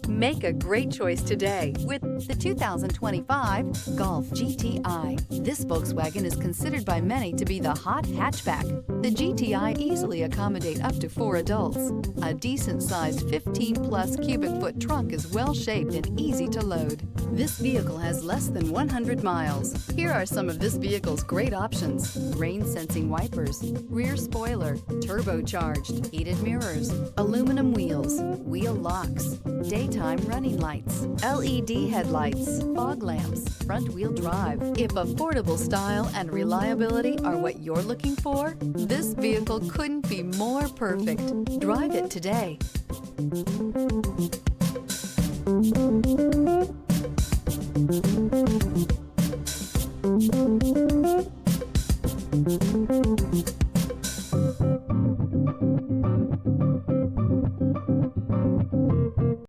Make a great choice today with the 2025 Golf GTI. This Volkswagen is considered by many to be the hot hatchback. The GTI easily accommodate up to 4 adults. A decent-sized 15-plus cubic foot trunk is well-shaped and easy to load. This vehicle has less than 100 miles. Here are some of this vehicle's great options: rain-sensing wipers, rear spoiler, turbocharged, heated mirrors, aluminum wheels, wheel locks, daytime running lights, LED headlights, fog lamps, front-wheel drive. If affordable style and reliability are what you're looking for, this vehicle couldn't be more perfect. Drive it today.